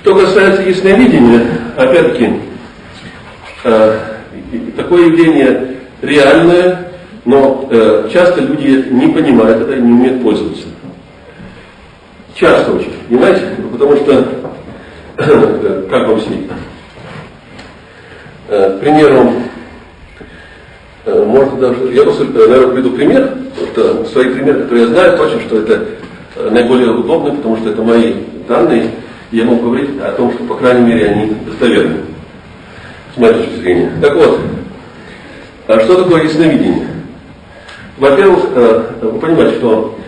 Что касается ясновидения, опять-таки, такое явление реальное, но часто люди не понимают это и не умеют пользоваться. Часто очень, понимаете? Потому что, как вам объяснить? К примеру, можно даже, я просто, наверное, приведу пример, это свои примеры, которые я знаю точно, что это наиболее удобно, потому что это мои данные, и я могу говорить о том, что, по крайней мере, они достоверны, с моей точки зрения. Так вот, что такое ясновидение? Во-первых, вы понимаете, что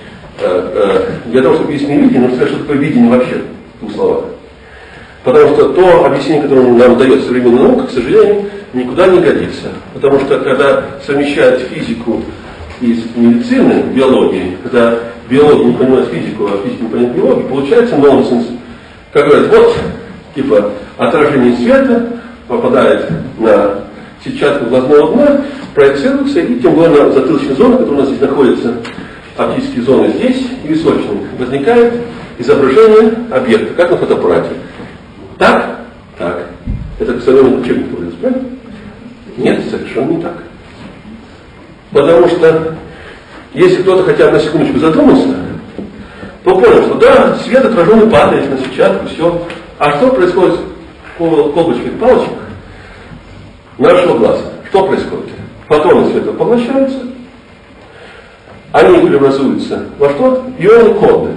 для того, чтобы ясновидение, нужно сказать, что такое видение вообще, в двух словах. Потому что то объяснение, которое нам дает современная наука, к сожалению, никуда не годится. Потому что когда совмещают физику и медицины, биологии, когда биология не понимает физику, а физика не понимает биологию, получается нонсенс. Как говорят, вот, типа, отражение света попадает на сетчатку глазного дна, проецируется, и тем более на затылочной зоне, которая у нас здесь находится, оптические зоны здесь, и височные, возникает изображение объекта, как на фотоаппарате. Так? Так. Это к современному учебнику говорится, правильно? Нет, совершенно не так. Потому что, если кто-то хотя бы на секундочку задумался, то понял, что да, свет отраженный падает на сетчатку, все. А что происходит в колбочках, палочках нашего глаза? Что происходит? Фотоны света поглощаются, они преобразуются во что? Ионы коды.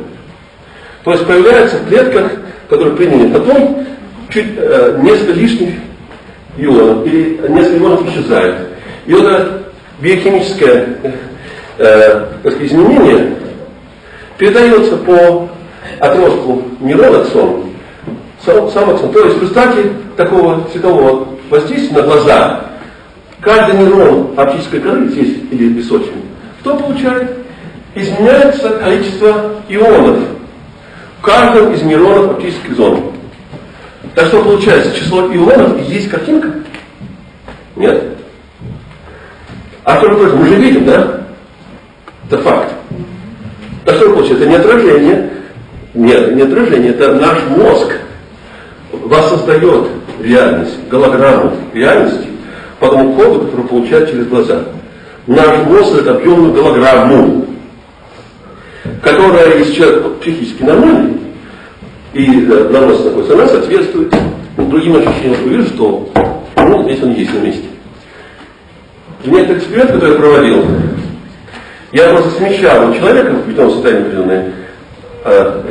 То есть появляются в клетках, которые приняли фотон, чуть несколько лишних ионов, или несколько ионов исчезает. И вот это биохимическое изменение передается по отростку нейрона аксон, сам аксон. То есть в результате такого светового воздействия на глаза каждый нейрон оптической коры, здесь или височный, что получает? Изменяется количество ионов в каждом из нейронов оптической зоны. Так что получается, число ионов, и есть картинка? Нет. А что происходит? Мы же видим, да? Это факт. Так что получается? Это не отражение. Нет, не отражение, это наш мозг воссоздает реальность, голограмму реальности по тому коду, который получает через глаза. Наш мозг — это объемную голограмму, которая, если человек психически нормальный, и на мозг находится, она соответствует другим ощущениям. Я вижу, что ну, здесь он есть на месте. В некоторых экспериментах, которые я проводил, я просто смещал человека в определенном состоянии определенное,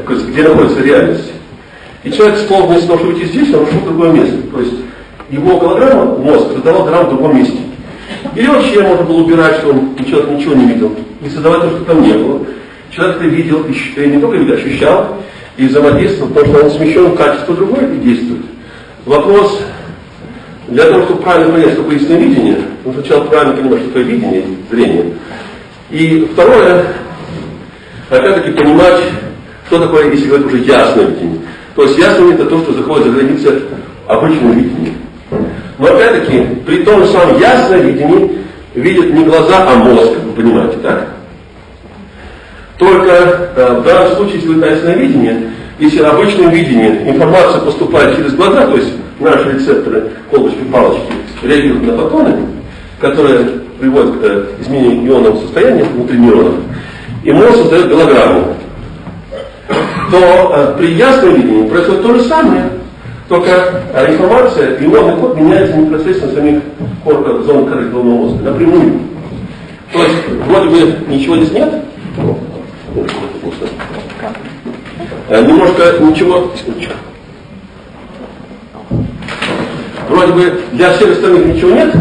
где находится реальность. И человек, словно вместо того, чтобы идти здесь, он ушел в другое место. То есть его голограмма, мозг, создавал голограмму в другом месте. Или вообще можно было убирать, что он человек ничего не видел, и создавать то, что там не было. Человек это видел, и не только видел, ощущал и взаимодействовал, потому что он смещен в качество другое и действует. Вопрос, для того, чтобы правильно понять, что такое ясновидение, нужно сначала правильно понимать, что такое видение, зрение. И второе, опять-таки понимать, что такое, если говорить уже ясное видение. То есть ясное видение — это то, что заходит за границы обычного видения. Но опять-таки, при том же самом ясном видении видят не глаза, а мозг, вы понимаете, так? Только в данном случае, если вы ясное видение, если в обычном видении информация поступает через глаза, то есть наши рецепторы, колбочки-палочки, реагируют на фотоны, которые приводят к изменению ионного состояния внутри нейронов, и мозг создает голограмму, то при ясном видении происходит то же самое, только информация, ионный код меняется непосредственно в самих зонах коры головного мозга, напрямую. То есть, вроде бы ничего здесь нет, немножко ничего, секундочку. Вроде бы для всех остальных ничего нет,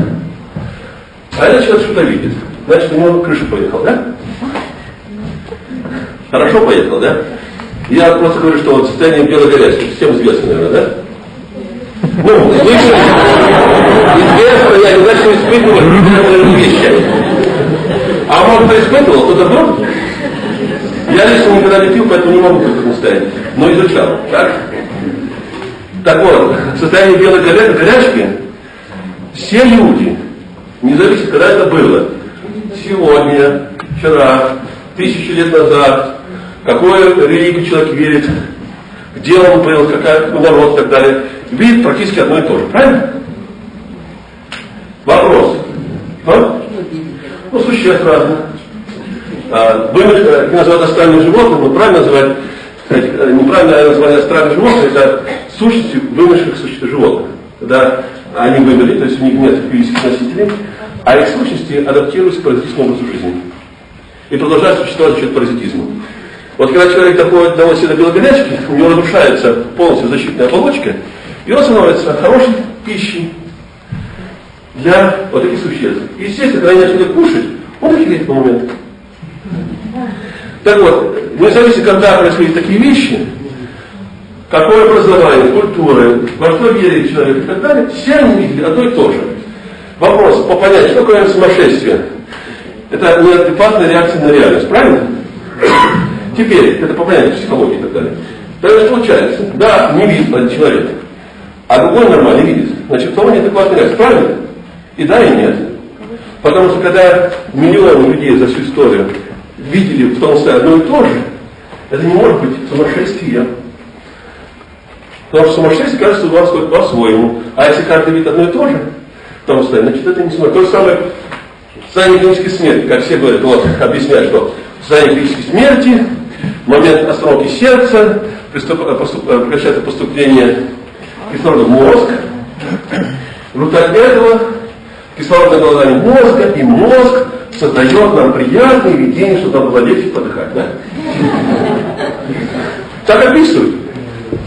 а этот человек что-то видит. Значит, у него крыша поехала, да? Хорошо поехала, да? Я просто говорю, что вот состояние белой горячки, всем известно, наверное, да? Ну, слышали? Известно, я не знаю, что испытывал вещи. А может, кто испытывал, кто-то был? Я лично никогда не пил, поэтому не могу в этом состоянии, но изучал, так? Так вот, состояние белой горячки, все люди, не зависит, когда это было, сегодня, вчера, 1000 лет назад, какой религию человек верит, где он был, какой народ и так далее, видит практически одно и то же. Правильно? Вопрос. Ну, существ разных. Их называют астральными животными, но правильно называть, неправильно название астральных животных, это сущности вымышленных животных. Когда они вымерли, то есть у них нет физических носителей, а их сущности адаптируются к паразитическому образу жизни. И продолжают существовать за счет паразитизма. Вот когда человек доходит до сильно белой горячки, у него разрушается полностью защитная оболочка, и он становится хорошей пищей для вот этих существ. И естественно, когда они начали кушать, он их ест по моменту. Так вот, независимо, когда происходят такие вещи, какое образование, культура, во что верит человек и так далее, все они видели одно и то же. Вопрос, понять, что такое сумасшествие? Это неадекватная реакция на реальность, правильно? Теперь, это по понятию психологии и так далее. Тогда что получается? Да, не видит один человек, а другой нормально видит. Значит, то неадекватная реакция, правильно? И да, и нет. Потому что когда миллионы людей за всю историю видели в том числе одно и то же, это не может быть сумасшествие. Потому что сумасшествие, кажется, у вас по-своему. А если каждый видит одно и то же, в том числе, значит, это не сумасшествие. То же самое в состоянии клинической смерти, как все говорят, вот, объясняют, что в состоянии клинической смерти, момент остановки сердца, прекращается поступление кислорода в мозг, в результате этого кислородное голодание мозга, и мозг создает нам приятные видения, что нам было легче подыхать, да? Так описывают.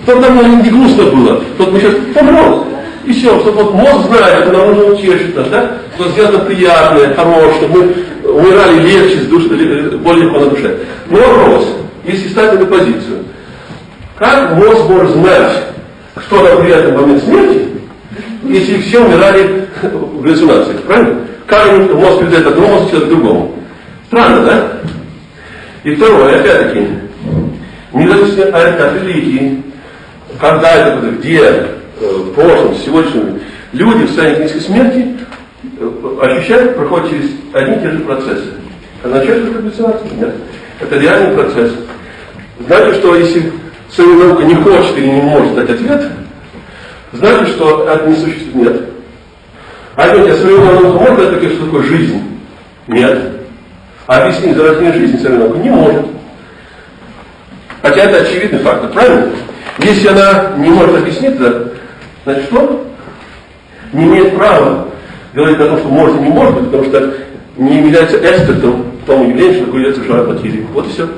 Чтобы нам не грустно было, тот мы сейчас помрем. И все, чтобы вот мозг знает, это нам нужно утешить нас, да? Что сделано приятное, хорошее, чтобы мы умирали легче, более легко на душе. Но вопрос, если ставить на позицию, как мозг может знать, что нам приятно в момент смерти, если все умирали в галлюцинациях, правильно? Как мозг передает одному, мозг к другому? Странно, да? И второе, опять-таки, независимо от религии, когда это, где, в прошлом, сегодняшнем, люди в состоянии клинической смерти ощущают, проходят через одни и те же процессы. Означает, что галлюцинации? Нет. Это реальный процесс. Знаете, что если современная наука не хочет или не может дать ответ, знаете, что это не существует? Нет. А ведь современная наука может дать такое, что такое жизнь? Нет. А объяснить зарождение жизни современная наука не может. Хотя это очевидный факт, правильно? Если она не может объяснить это, значит что? Не имеет права говорить о том, что может и не может быть, потому что не является экспертом в том явлении, что такое является живая материя. Вот и все.